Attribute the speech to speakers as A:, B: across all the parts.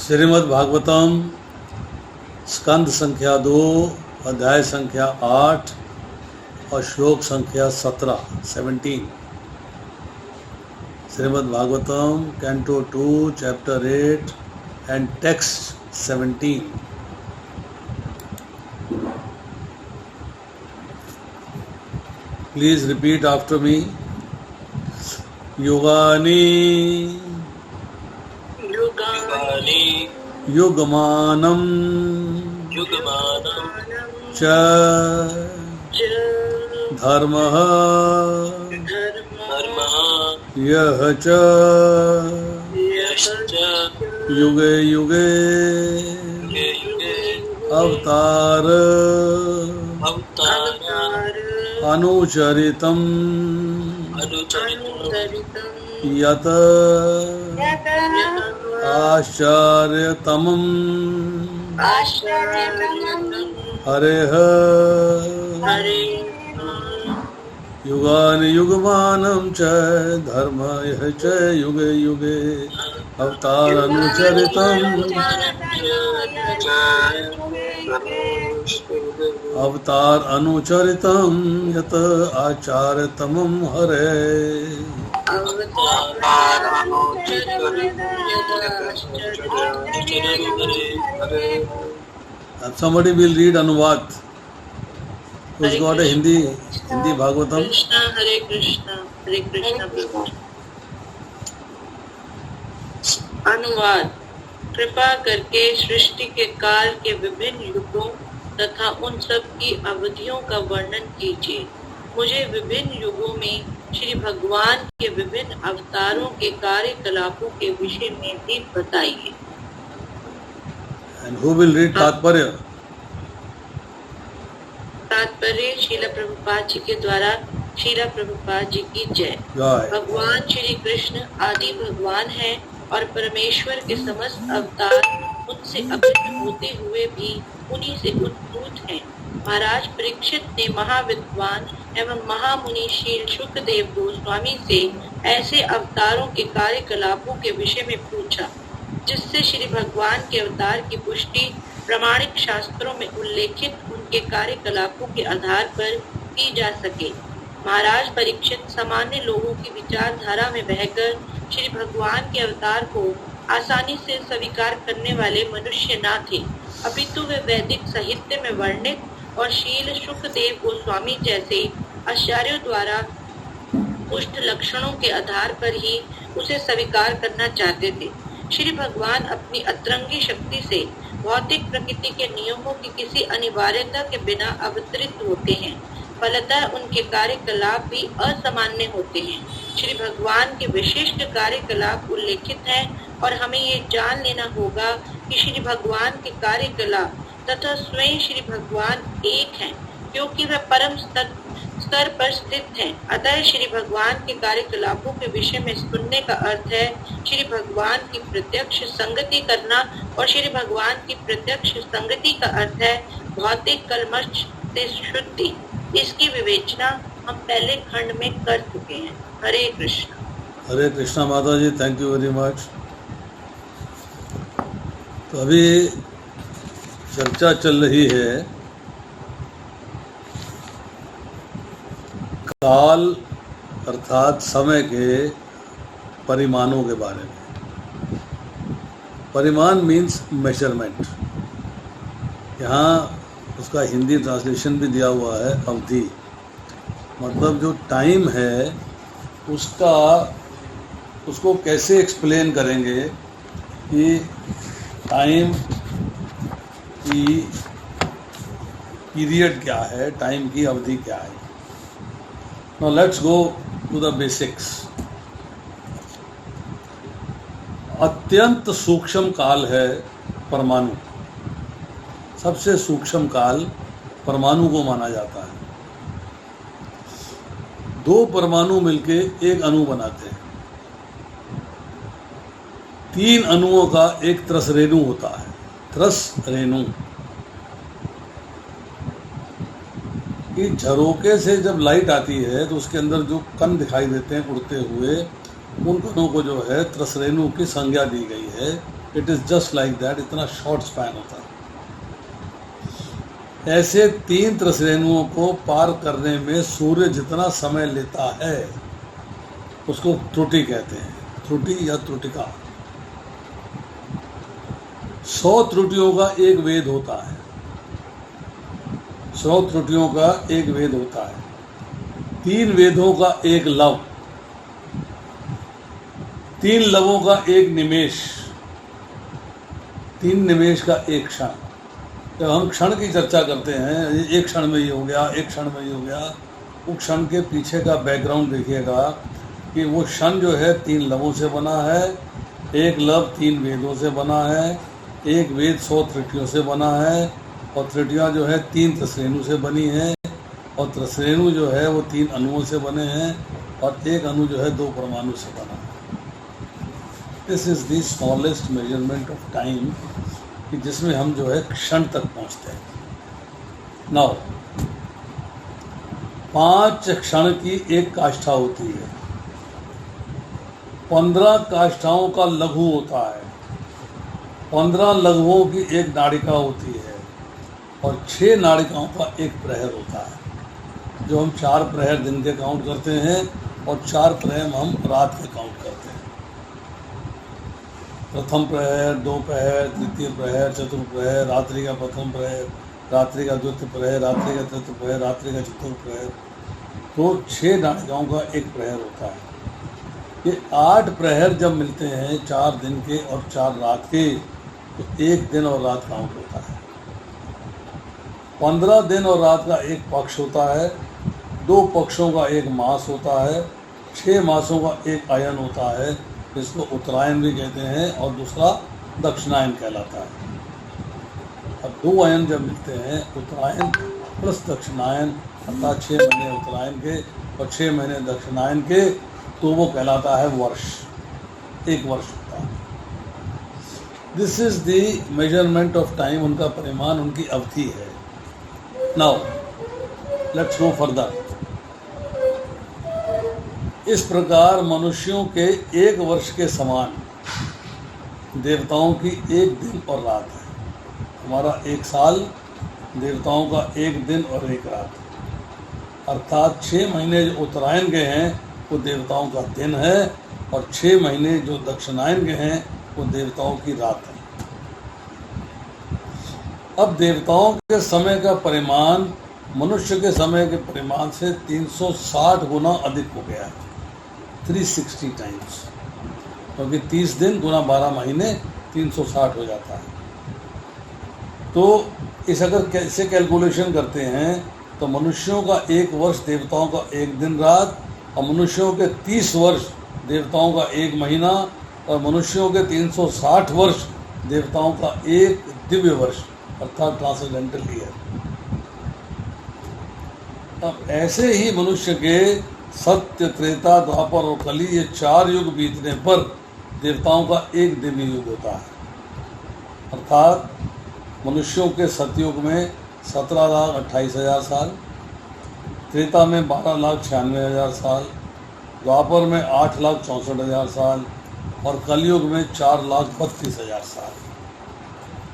A: श्रीमद् भागवतम स्कंद संख्या 2 अध्याय संख्या 8 और श्लोक संख्या 17 Srimad Bhagavatam canto 2 chapter 8 and text 17। Please repeat after me. युगानि युगमानं च धर्मः यः च युगे युगे अवतार अनुचरितं यत आश्चर्यतमं हरेः युगानि युगमानं च धर्मः च युगे युगे अवतार अनुचरितं यत आचार्यतमं हरेः। Somebody will read अनुवाद। Who's got a Hindi Bhagavatam?
B: हरे कृष्णा। अनुवाद। कृपा करके सृष्टि के काल के विभिन्न युगों तथा उन सब की अवधियों का वर्णन कीजिए। मुझे विभिन्न युगों में श्री भगवान के विभिन्न अवतारों के कार्यकलापों के विषय में भी बताइए।
A: And who will read तात्पर्य?
B: तात्पर्य श्रील प्रभुपाद जी के द्वारा। श्रील प्रभुपाद जी की जय। भगवान श्री कृष्ण आदि भगवान हैं और परमेश्वर के समस्त अवतार उनसे अभिन्न होते हुए भी उन्हीं से उद्भूत हैं। महाराज परीक्षित ने महाविद्वान एवं महामुनि शील शुकदेव गोस्वामी से ऐसे अवतारों के कार्यकलापों के विषय में पूछा जिससे श्री भगवान के अवतार की पुष्टि प्रामाणिक शास्त्रों में उल्लेखित उनके कार्यकलापों के आधार पर की जा सके। महाराज परीक्षित सामान्य लोगों की विचारधारा में बहकर श्री भगवान के अवतार को आसानी से स्वीकार करने वाले मनुष्य न थे, अपितु वे वैदिक साहित्य में वर्णित और शील शुकदेव गोस्वामी जैसे आचार्यों द्वारा पुष्ट लक्षणों के आधार पर ही उसे स्वीकार करना चाहते थे। श्री भगवान अपनी अतरंगी शक्ति से भौतिक प्रकृति के नियमों की किसी अनिवार्यता के बिना अवतरित होते हैं। फलतः उनके कार्यकलाप भी असामान्य होते हैं। श्री भगवान के विशिष्ट कार्यकलाप उल्लेखित हैं और हमें ये जान लेना होगा कि श्री भगवान के कार्यकलाप तथा स्वयं श्री भगवान एक हैं, क्योंकि वह परम स्तर पर स्थित हैं। अतः श्री भगवान के कार्यकलापों के विषय में सुनने का अर्थ है श्री भगवान की प्रत्यक्ष संगति करना, और श्री भगवान की प्रत्यक्ष संगति का अर्थ है भौतिक कलमश से शुद्धि। इसकी विवेचना हम पहले खंड में कर चुके हैं। हरे कृष्णा
A: माता जी, थैंक यू वेरी मच। तो अभी चर्चा चल रही है काल अर्थात समय के परिमाणों के बारे में। परिमाण मीन्स मेजरमेंट। यहाँ उसका हिंदी ट्रांसलेशन भी दिया हुआ है, अवधि। मतलब जो टाइम है उसको कैसे एक्सप्लेन करेंगे कि टाइम की पीरियड क्या है, टाइम की अवधि क्या है। Now let's go to the basics. अत्यंत सूक्ष्म काल है परमाणु। सबसे सूक्ष्म काल परमाणु को माना जाता है। दो परमाणु मिलके एक अणु बनाते हैं। 3 अणुओं का एक त्रस रेणु होता है। त्रस रेणु कि झरोके से जब लाइट आती है तो उसके अंदर जो कण दिखाई देते हैं उड़ते हुए, उन कणों को जो है त्रसरेणु की संज्ञा दी गई है it is just like that, इतना शॉर्ट स्पैन होता है। ऐसे 3 त्रसरेणुओं को पार करने में सूर्य जितना समय लेता है उसको त्रुटि कहते हैं, त्रुटि या त्रुटिका। 100 त्रुटियों का एक वेद होता है, 100 त्रुटियों का एक वेद होता है। 3 वेदों का एक लव, 3 लवों का एक निमेष, 3 निमेष का एक क्षण। जब हम क्षण की चर्चा करते हैं, एक क्षण में ये हो गया, एक क्षण में ये हो गया, उस क्षण के पीछे का बैकग्राउंड देखिएगा कि वो क्षण जो है 3 लवों से बना है, एक लव 3 वेदों से बना है, एक वेद 100 त्रुटियों से बना है, और त्रुटियाँ जो है 3 त्रसरेणु से बनी हैं, और त्रसरेणु जो है वो 3 अणुओं से बने हैं, और एक अणु जो है 2 परमाणु से बना है। This is the smallest measurement of time, कि जिसमें हम जो है क्षण तक पहुंचते हैं। नाउ 5 क्षण की एक काष्ठा होती है, 15 काष्ठाओं का लघु होता है, 15 लघुओं की एक नाड़िका होती है, और 6 नाड़िकाओं का एक प्रहर होता है। जो हम 4 प्रहर दिन के काउंट करते हैं, और 4 प्रहर हम रात के काउंट करते हैं। प्रथम प्रहर, 2 प्रहर, तृतीय प्रहर, चतुर्थ प्रहर, रात्रि का प्रथम प्रहर, रात्रि का द्वितीय प्रहर, रात्रि का तृतीय प्रहर, रात्रि का चतुर्थ प्रहर। तो 6 नाड़िकाओं का एक प्रहर होता है। ये 8 प्रहर जब मिलते हैं, 4 दिन के और 4 रात के, तो 1 दिन और रात काउंट होता है। 15 दिन और रात का एक पक्ष होता है, 2 पक्षों का एक मास होता है, 6 मासों का एक अयन होता है, जिसको उत्तरायण भी कहते हैं, और दूसरा दक्षिणायन कहलाता है। अब 2 अयन जब मिलते हैं, उत्तरायण प्लस दक्षिणायन, अर्थात 6 महीने उत्तरायण के और 6 महीने दक्षिणायन के, तो वो कहलाता है वर्ष, 1 वर्ष होता है। This is the measurement of time, उनका परिमाण, उनकी अवधि है। Now let's go further. इस प्रकार मनुष्यों के 1 वर्ष के समान देवताओं की 1 दिन और रात है। हमारा 1 साल देवताओं का 1 दिन और 1 रात, अर्थात 6 महीने जो उत्तरायण के हैं वो देवताओं का दिन है, और 6 महीने जो दक्षिणायन के हैं वो देवताओं की रात है। अब देवताओं के समय का परिमाण मनुष्य के समय के परिमाण से 360 गुना अधिक हो गया है, 360 टाइम्स, क्योंकि 30 दिन गुना 12 महीने 360 हो जाता है। तो इस अगर कैसे कैलकुलेशन करते हैं, तो मनुष्यों का 1 वर्ष देवताओं का 1 दिन रात, और मनुष्यों के 30 वर्ष देवताओं का 1 महीना, और मनुष्यों के 360 वर्ष देवताओं का 1 दिव्य वर्ष, अर्थात ट्रांसेंडेंटल ईयर। अब ऐसे ही मनुष्य के सत्य, त्रेता, द्वापर और कली, ये 4 युग बीतने पर देवताओं का 1 दिव्य युग होता है। अर्थात मनुष्यों के सतयुग में 17,28,000 साल, त्रेता में 12,96,000 साल, द्वापर में 8,64,000 साल, और कलयुग में 4,32,000 साल।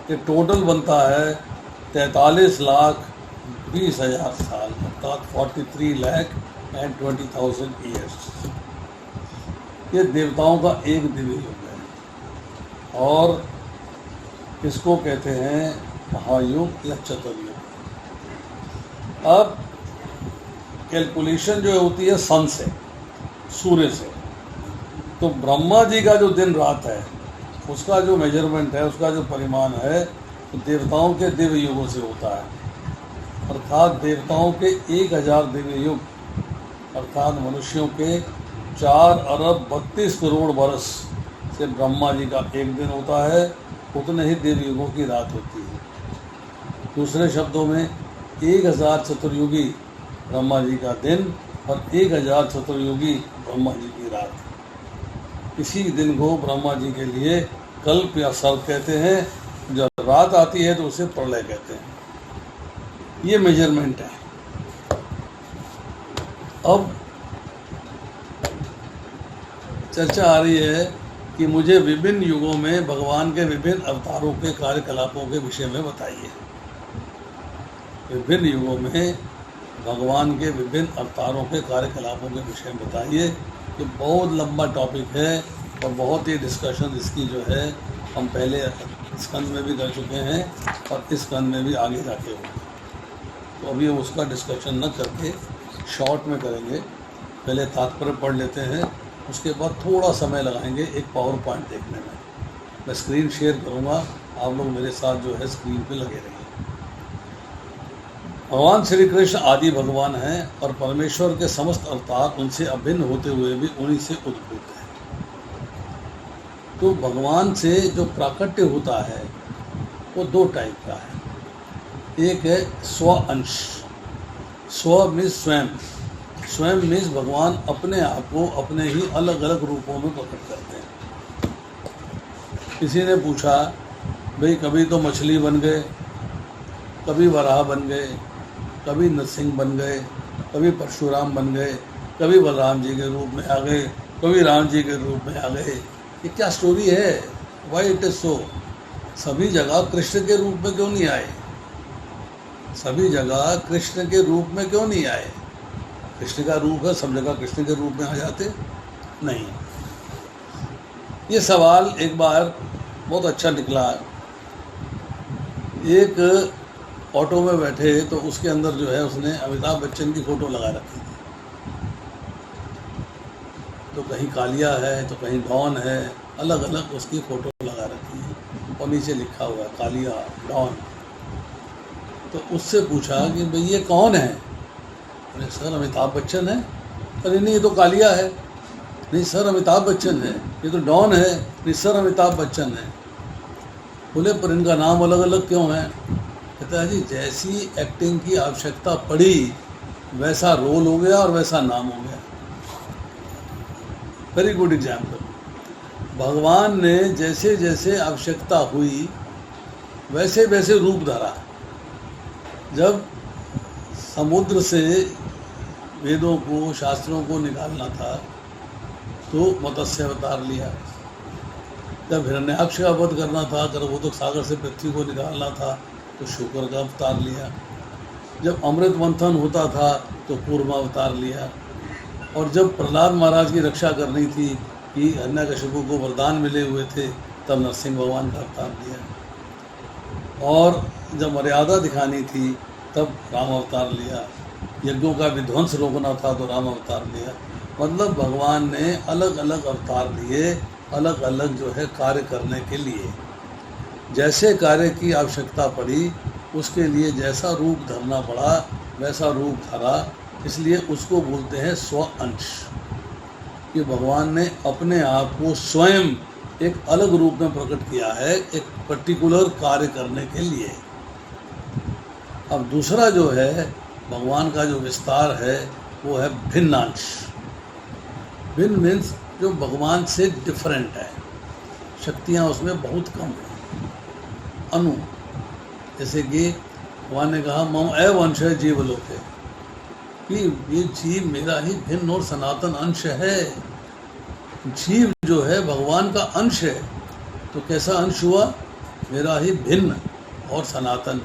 A: ये टोटल बनता है 43,20,000 साल, अर्थात 43,20,000 ईयर्स। ये देवताओं का 1 दिव्य युग है, और इसको कहते हैं महायुग या चतुर्युग। अब कैलकुलेशन जो होती है सन से, सूर्य से, तो ब्रह्मा जी का जो दिन रात है उसका जो मेजरमेंट है, उसका जो परिमाण है, तो देवताओं के दिव्य युगों से होता है। अर्थात देवताओं के 1000 दिव्य युग, अर्थात मनुष्यों के 4,32,00,000,000 वर्ष से ब्रह्मा जी का 1 दिन होता है, उतने ही दिव्य युगों की रात होती है। दूसरे शब्दों में 1000 चतुर्युगी ब्रह्मा जी का दिन, और 1000 चतुर्युगी ब्रह्मा जी की रात। इसी दिन को ब्रह्मा जी के लिए कल्प या सर्प कहते हैं। जब रात आती है तो उसे प्रलय कहते हैं। ये मेजरमेंट है। अब चर्चा आ रही है कि मुझे विभिन्न युगों में भगवान के विभिन्न अवतारों के कार्यकलापों के विषय में बताइए। विभिन्न युगों में भगवान के विभिन्न अवतारों के कार्यकलापों के विषय में बताइए। ये बहुत लंबा टॉपिक है और बहुत ही डिस्कशन इसकी जो है हम पहले स्कंद में भी कर चुके हैं और इस स्कंद में भी आगे जाके होंगे। तो अभी हम उसका डिस्कशन न करके शॉर्ट में करेंगे। पहले तात्पर्य पढ़ लेते हैं, उसके बाद थोड़ा समय लगाएंगे एक पावर पॉइंट देखने में। मैं स्क्रीन शेयर करूंगा, आप लोग मेरे साथ जो है स्क्रीन पे लगे रहिए। भगवान श्री कृष्ण आदि भगवान हैं और परमेश्वर के समस्त अवतार उनसे अभिन्न होते हुए भी उन्हीं से उद्भूत हैं। तो भगवान से जो प्राकट्य होता है वो दो टाइप का है। एक है स्व अंश। स्व मीन्स स्वयं। स्वयं मीन्स भगवान अपने आप को अपने ही अलग अलग रूपों में प्रकट करते हैं। किसी ने पूछा भाई कभी तो मछली बन गए, कभी वराह बन गए, कभी नरसिंह बन गए, कभी परशुराम बन गए, कभी बलराम जी के रूप में आ गए, कभी राम जी के रूप में आ गए। ये क्या स्टोरी है? Why it is so? सभी जगह कृष्ण के रूप में क्यों नहीं आए? सभी जगह कृष्ण के रूप में क्यों नहीं आए? कृष्ण का रूप है, सब जगह कृष्ण के रूप में आ जाते नहीं। ये सवाल एक बार बहुत अच्छा निकला। एक ऑटो में बैठे तो उसके अंदर जो है उसने अमिताभ बच्चन की फ़ोटो लगा रखी थी। तो कहीं कालिया है तो कहीं डॉन है, अलग अलग उसकी फ़ोटो लगा रखी है और नीचे लिखा हुआ है कालिया डॉन। तो उससे पूछा कि भाई ये कौन है? अरे सर अमिताभ बच्चन है। अरे नहीं ये तो कालिया है। नहीं सर अमिताभ बच्चन है। ये तो डॉन है। नहीं सर अमिताभ बच्चन है। बोले पर इनका नाम अलग अलग क्यों है? कहता है जी जैसी एक्टिंग की आवश्यकता पड़ी वैसा रोल हो गया और वैसा नाम हो गया। Very good example. भगवान ने जैसे जैसे आवश्यकता हुई वैसे वैसे रूप धरा। जब समुद्र से वेदों को शास्त्रों को निकालना था तो मत्स्य अवतार लिया। जब हिरण्याक्ष का वध करना था, गर्भोदक सागर से पृथ्वी को निकालना था तो शुक्र का अवतार लिया। जब अमृत मंथन होता था तो कूर्मा अवतार लिया। और जब प्रहलाद महाराज की रक्षा करनी थी कि हिरण्यकशिपु को वरदान मिले हुए थे तब नरसिंह भगवान का अवतार लिया। और जब मर्यादा दिखानी थी तब राम अवतार लिया। यज्ञों का विध्वंस रोकना था तो राम अवतार लिया। मतलब भगवान ने अलग अलग अवतार लिए, अलग अलग जो है कार्य करने के लिए। जैसे कार्य की आवश्यकता पड़ी उसके लिए जैसा रूप धरना पड़ा वैसा रूप धरा। इसलिए उसको बोलते हैं स्व अंश, कि भगवान ने अपने आप को स्वयं एक अलग रूप में प्रकट किया है एक पर्टिकुलर कार्य करने के लिए। अब दूसरा जो है भगवान का जो विस्तार है वो है भिन्नांश। भिन्न मीन्स जो भगवान से डिफरेंट है, शक्तियाँ उसमें बहुत कम हैं। अनु, जैसे कि भगवान ने कहा मम एव अंश है जीवलोके, कि ये जीव मेरा ही भिन्न और सनातन अंश है। जीव जो है भगवान का अंश है। तो कैसा अंश हुआ? मेरा ही भिन्न और सनातन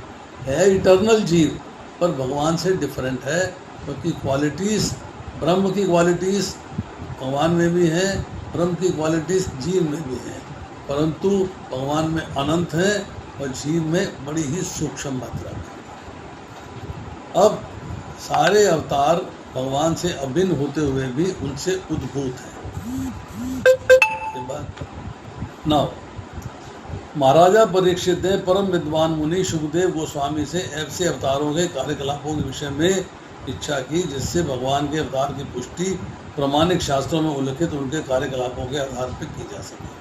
A: है। इटर्नल जीव पर भगवान से डिफरेंट है, क्योंकि क्वालिटीज़ ब्रह्म की क्वालिटीज़ भगवान में भी हैं, ब्रह्म की क्वालिटीज़ जीव में भी हैं, परंतु भगवान में अनंत है और जीव में बड़ी ही सूक्ष्म मात्रा में। अब सारे अवतार भगवान से अभिन्न होते हुए भी उनसे उद्भूत हैं। नाउ महाराजा परीक्षित ने परम विद्वान मुनि सुखदेव गोस्वामी से ऐसे अवतारों के कार्यकलापों के विषय में इच्छा की जिससे भगवान के अवतार की पुष्टि प्रामाणिक शास्त्रों में उल्लिखित उनके कार्यकलापों के आधार पर की जा सके।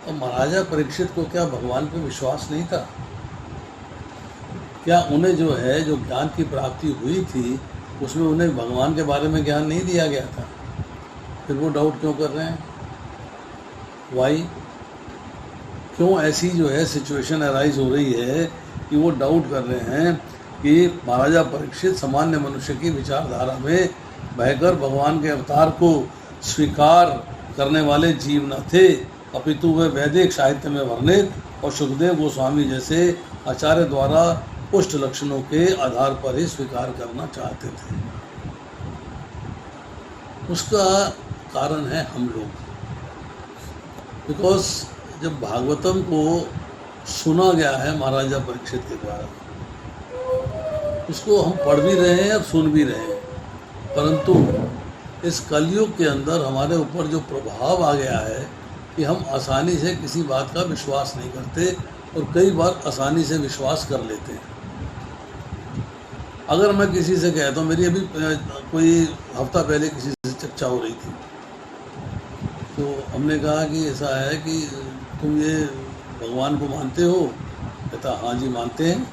A: तो महाराजा परीक्षित को क्या भगवान पर विश्वास नहीं था? क्या उन्हें जो है जो ज्ञान की प्राप्ति हुई थी उसमें उन्हें भगवान के बारे में ज्ञान नहीं दिया गया था? फिर वो डाउट क्यों कर रहे हैं? वाई? क्यों ऐसी जो है सिचुएशन अराइज हो रही है कि वो डाउट कर रहे हैं कि महाराजा परीक्षित सामान्य मनुष्य की विचारधारा में बहकर भगवान के अवतार को स्वीकार करने वाले जीव न थे, अपितु वे वैदिक साहित्य में वर्णित और सुखदेव गोस्वामी जैसे आचार्य द्वारा पुष्ट लक्षणों के आधार पर ही स्वीकार करना चाहते थे। उसका कारण है हम लोग, बिकॉज जब भागवतम को सुना गया है महाराजा परीक्षित के द्वारा, उसको हम पढ़ भी रहे हैं और सुन भी रहे हैं, परंतु इस कलयुग के अंदर हमारे ऊपर जो प्रभाव आ गया है कि हम आसानी से किसी बात का विश्वास नहीं करते और कई बार आसानी से विश्वास कर लेते हैं। अगर मैं किसी से कहता हूँ, मेरी अभी कोई हफ्ता पहले किसी से चर्चा हो रही थी, तो हमने कहा कि ऐसा है कि तुम ये भगवान को मानते हो? कहता हाँ जी मानते हैं।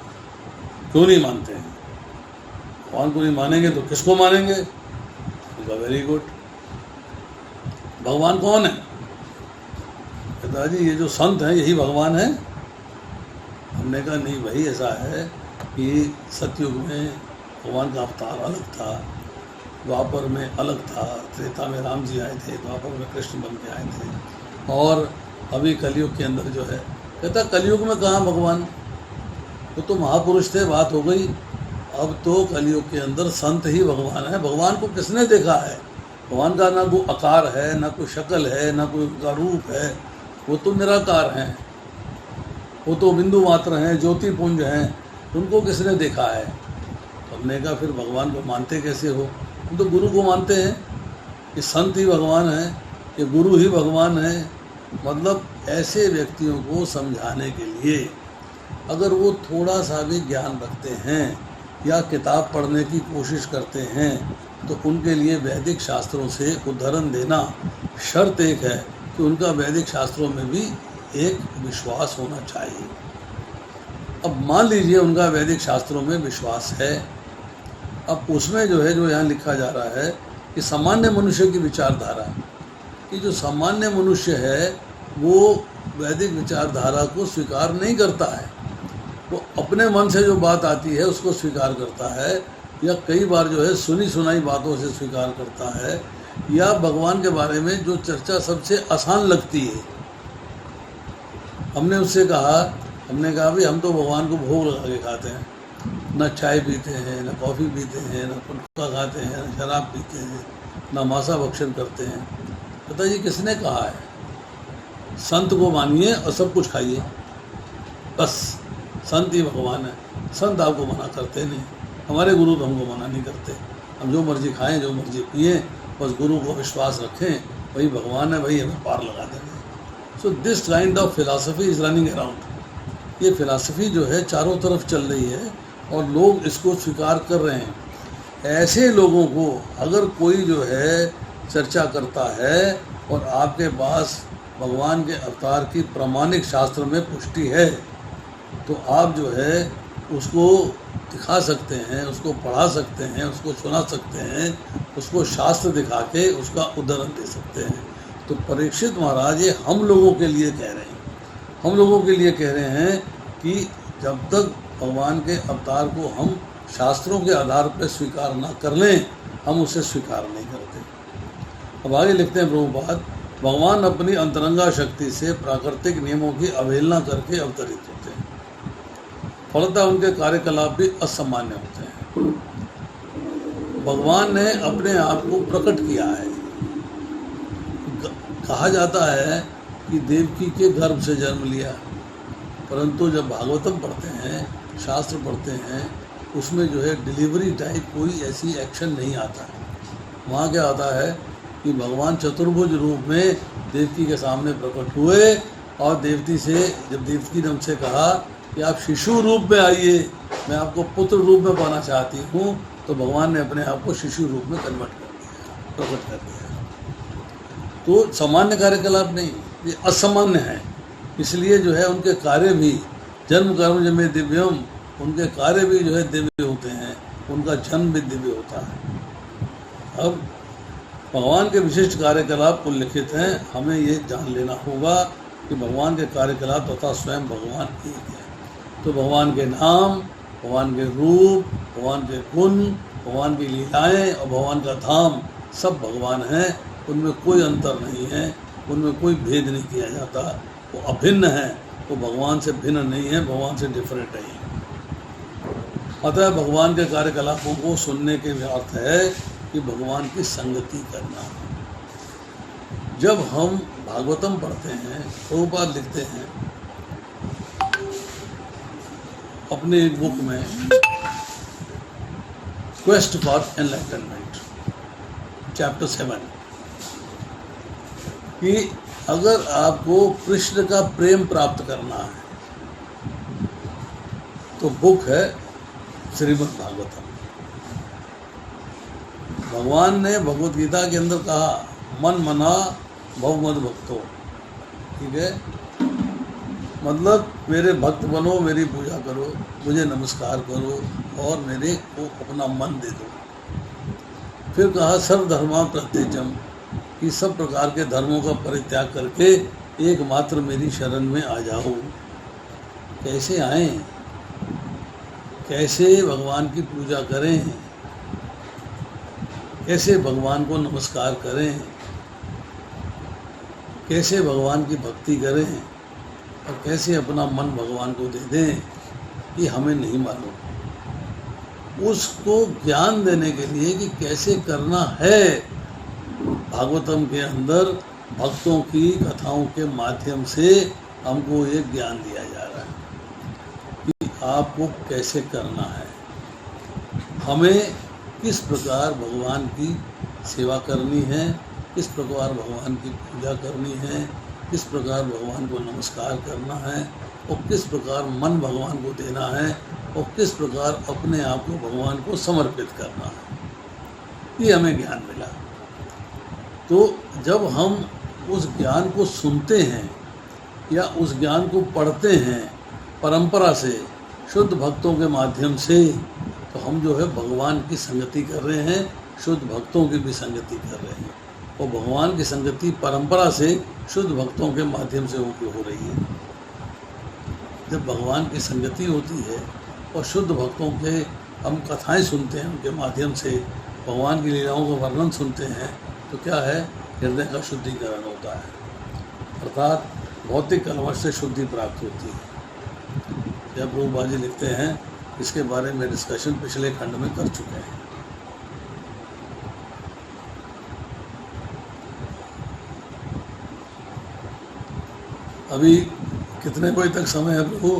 A: क्यों नहीं मानते हैं? भगवान को नहीं मानेंगे तो किसको मानेंगे? Very good. भगवान कौन है? कहता जी ये जो संत हैं यही भगवान है। हमने कहा नहीं भाई, ऐसा है कि सतयुग में भगवान का अवतार अलग था, द्वापर में अलग था, त्रेता में राम जी आए थे, द्वापर में कृष्ण बन के आए थे, और अभी कलयुग के अंदर जो है, कहता कलयुग में कहाँ भगवान, तो महापुरुष थे, बात हो गई। अब तो कलयुग के अंदर संत ही भगवान है। भगवान को किसने देखा है? भगवान का ना कोई आकार है, ना कोई शक्ल है, ना कोई उनका रूप है, वो तो निराकार हैं, वो तो बिंदु मात्र हैं, ज्योति पुंज हैं, उनको किसने देखा है? हमने कहा फिर भगवान को मानते कैसे हो? हम तो गुरु को मानते हैं कि संत ही भगवान है, कि गुरु ही भगवान है। मतलब ऐसे व्यक्तियों को समझाने के लिए अगर वो थोड़ा सा भी ज्ञान रखते हैं या किताब पढ़ने की कोशिश करते हैं तो उनके लिए वैदिक शास्त्रों से उदाहरण देना शर्त एक है कि उनका वैदिक शास्त्रों में भी एक विश्वास होना चाहिए। अब मान लीजिए उनका वैदिक शास्त्रों में विश्वास है, अब उसमें जो है, जो यहाँ लिखा जा रहा है कि सामान्य मनुष्य की विचारधारा, कि जो सामान्य मनुष्य है वो वैदिक विचारधारा को स्वीकार नहीं करता है, वो अपने मन से जो बात आती है उसको स्वीकार करता है, या कई बार जो है सुनी सुनाई बातों से स्वीकार करता है, या भगवान के बारे में जो चर्चा सबसे आसान लगती है। हमने उससे कहा, हमने कहा भाई हम तो भगवान को भोग लगा के खाते हैं, ना चाय पीते हैं, ना कॉफ़ी पीते हैं, ना गुटखा खाते हैं, ना शराब पीते हैं, ना मांसा भक्षण करते हैं। पता जी किसने कहा है? संत को मानिए और सब कुछ खाइए, बस संत ही भगवान है। संत आपको मना करते नहीं, हमारे गुरु तो हमको मना नहीं करते। हम जो मर्जी खाएं, जो मर्जी पिए, बस गुरु को विश्वास रखें, वही भगवान है, वही हमें पार लगा देंगे। So this kind of philosophy is running around. ये फिलॉसफी जो है चारों तरफ चल रही है और लोग इसको स्वीकार कर रहे हैं। ऐसे लोगों को अगर कोई जो है चर्चा करता है और आपके पास भगवान के अवतार की प्रामाणिक शास्त्र में पुष्टि है, तो आप जो है उसको दिखा सकते हैं, उसको पढ़ा सकते हैं, उसको सुना सकते हैं, उसको शास्त्र दिखा के उसका उदाहरण दे सकते हैं। तो परीक्षित महाराज ये हम लोगों के लिए कह रहे हैं, हम लोगों के लिए कह रहे हैं कि जब तक भगवान के अवतार को हम शास्त्रों के आधार पर स्वीकार ना कर लें, हम उसे स्वीकार नहीं करते। अब आगे लिखते हैं प्रभुपाद, भगवान अपनी अंतरंगा शक्ति से प्राकृतिक नियमों की अवहेलना करके अवतरित होते हैं, फलतः उनके कार्यकलाप भी असामान्य होते हैं। भगवान ने अपने आप को प्रकट किया है। कहा जाता है कि देवकी के गर्भ से जन्म लिया, परंतु जब भागवतम पढ़ते हैं, शास्त्र पढ़ते हैं, उसमें जो है डिलीवरी टाइप कोई ऐसी एक्शन नहीं आता है। वहाँ क्या आता है कि भगवान चतुर्भुज रूप में देवकी के सामने प्रकट हुए और देवती से, जब देवकी ने उनसे कहा कि आप शिशु रूप में आइए, मैं आपको पुत्र रूप में पाना चाहती हूँ, तो भगवान ने अपने आप को शिशु रूप में कन्वर्ट कर दिया, प्रकट कर दिया। तो सामान्य कार्यकलाप नहीं, ये असामान्य है। इसलिए जो है उनके कार्य भी जन्म कर्म जमे दिव्यम, उनके कार्य भी जो है दिव्य होते हैं, उनका जन्म भी दिव्य होता है। अब भगवान के विशिष्ट कार्यकलाप उल्लिखित हैं, हमें ये जान लेना होगा कि भगवान के कार्यकलाप तथा स्वयं भगवान एक है। तो भगवान के नाम, भगवान के रूप, भगवान के गुण, भगवान की लीलाएं और भगवान का धाम सब भगवान हैं। उनमें कोई अंतर नहीं है, उनमें कोई भेद नहीं किया जाता। वो अभिन्न है, वो भगवान से भिन्न नहीं है, भगवान से डिफरेंट नहीं है। अतः भगवान के कार्यकलापों को सुनने के अर्थ है कि भगवान की संगति करना। जब हम भागवतम पढ़ते हैं, प्रभुपाद लिखते हैं अपने एक बुक में, क्वेस्ट फॉर एनलाइटनमेंट, चैप्टर 7, कि अगर आपको कृष्ण का प्रेम प्राप्त करना है तो बुक है श्रीमद् भागवतम। भगवान ने भगवत गीता के अंदर कहा, मन मना भव मद भक्तो, ठीक है, मतलब मेरे भक्त बनो, मेरी पूजा करो, मुझे नमस्कार करो और मेरे को अपना मन दे दो। फिर कहा सर्वधर्मा प्रत्यजम, कि सब प्रकार के धर्मों का परित्याग करके एकमात्र मेरी शरण में आ जाओ। कैसे आए, कैसे भगवान की पूजा करें, कैसे भगवान को नमस्कार करें, कैसे भगवान की भक्ति करें और कैसे अपना मन भगवान को दे दें, ये हमें नहीं मालूम। उसको ज्ञान देने के लिए कि कैसे करना है, भागवतम के अंदर भक्तों की कथाओं के माध्यम से हमको ये ज्ञान दिया जा रहा है कि आपको कैसे करना है, हमें किस प्रकार भगवान की सेवा करनी है, किस प्रकार भगवान की पूजा करनी है, किस प्रकार भगवान को नमस्कार करना है और किस प्रकार मन भगवान को देना है और किस प्रकार अपने आप को भगवान को समर्पित करना है। ये हमें ज्ञान मिला। तो जब हम उस ज्ञान को सुनते हैं या उस ज्ञान को पढ़ते हैं परंपरा से, शुद्ध भक्तों के माध्यम से, तो हम जो है भगवान की संगति कर रहे हैं, शुद्ध भक्तों की भी संगति कर रहे हैं। और भगवान की संगति परंपरा से शुद्ध भक्तों के माध्यम से हो रही है। जब भगवान की संगति होती है और शुद्ध भक्तों के हम कथाएं सुनते हैं, उनके माध्यम से भगवान की लीलाओं का वर्णन सुनते हैं, तो क्या है, हृदय का शुद्धिकरण होता है, अर्थात भौतिक कलमश से शुद्धि प्राप्त होती है। जब प्रभुपाद जी लिखते हैं, इसके बारे में डिस्कशन पिछले खंड में कर चुके हैं। अभी कितने बजे तक समय है प्रभु?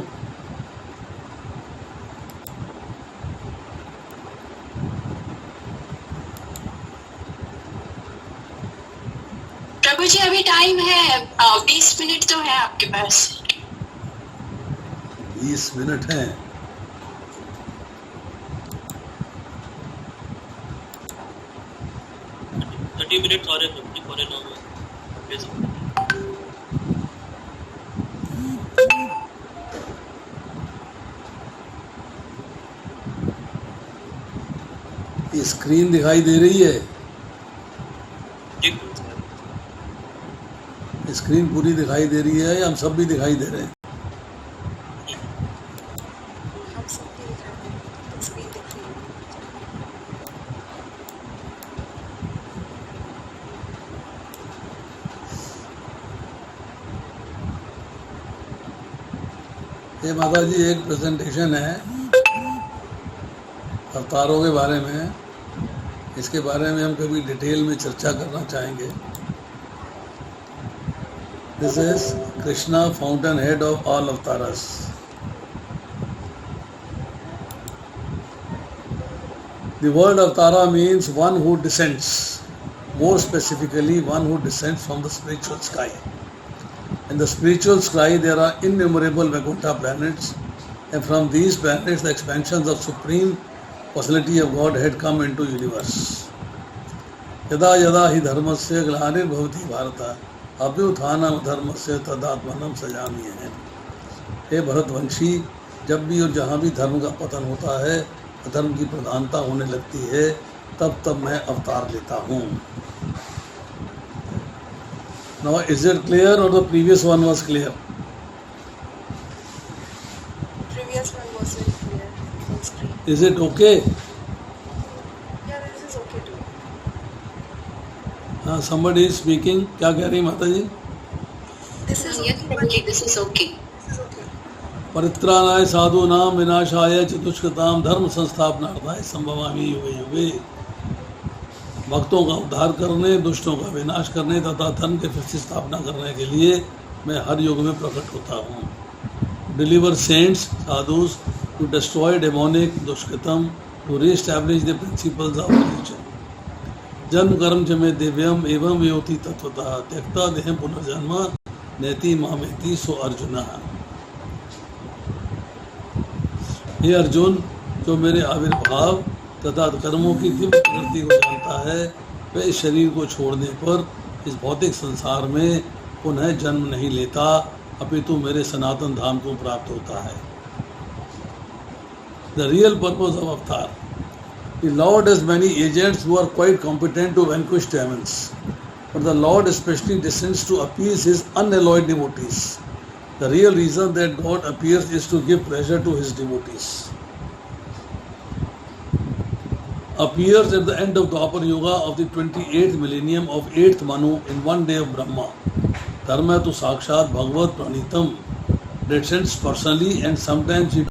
C: प्रभु जी अभी टाइम है, 20 मिनट तो है आपके पास।
A: 20 मिनट है।
D: मिनट और
A: ये स्क्रीन दिखाई दे रही है, स्क्रीन पूरी दिखाई दे रही है या हम सब भी दिखाई दे रहे हैं?
C: हम सब भी दिखा रहे हैं, स्क्रीन दिख रही
A: है। ये माता जी एक प्रेजेंटेशन है अवतारों के बारे में, इसके बारे में हम कभी डिटेल में चर्चा करना चाहेंगे। This is Krishna, fountain head of all avatars. The word Avatara means one who descends, more specifically one who descends from the spiritual sky. In the spiritual sky there are innumerable Vaikuntha planets, and from these planets the expansions of supreme personality of God had come into universe. यदा यदा हि धर्मस्य ग्लानिर्भवति भारत अभ्युत्थानम् धर्मस्य तदात्मानं सृजामि है। हे भरतवंशी, जब भी और जहाँ भी धर्म का पतन होता है, धर्म की प्रधानता होने लगती है, तब तब मैं अवतार लेता हूँ। Now is it clear or the previous one was clear?
C: Previous one was very clear on screen.
A: Is it okay?
C: Yeah, this is okay too.
A: हाँ, somebody is speaking. क्या कह रही माता जी?
C: This is
B: Yes, Prabhuji, this is okay.
A: परित्राणाय साधूनां विनाशाय च दुष्कृतां धर्म संस्थापनार्थाय संभवामि युगे युगे। भक्तों का उद्धार करने, दुष्टों का विनाश करने तथा धर्म के फिर से स्थापना करने के लिए मैं हर युग में प्रकट होता हूँ। Deliver saints sadhus to destroy demonic दुष्कृतम to reestablish the principles of religion. जन्म कर्म च में दिव्यम एवं योति तत्वतः त्यक्ता देह पुनर्जन्म नेति मामेति सो अर्जुन। हे अर्जुन, जो मेरे आविर्भाव तथा कर्मों की दिव्य प्रकृति को जानता है, वह इस शरीर को छोड़ने पर इस भौतिक संसार में पुनः जन्म नहीं लेता, अपितु मेरे सनातन धाम को प्राप्त होता है। द रियल पर्पस ऑफ अवतार। The Lord has many agents who are quite competent to vanquish demons, but the Lord especially descends to appease His unalloyed devotees. The real reason that God appears is to give pleasure to His devotees. Appears at the end of Dwapar Yuga of the 28th millennium of 8th Manu in one day of Brahma. Dharma to Sakshat Bhagavat Pranitam descends personally and sometimes He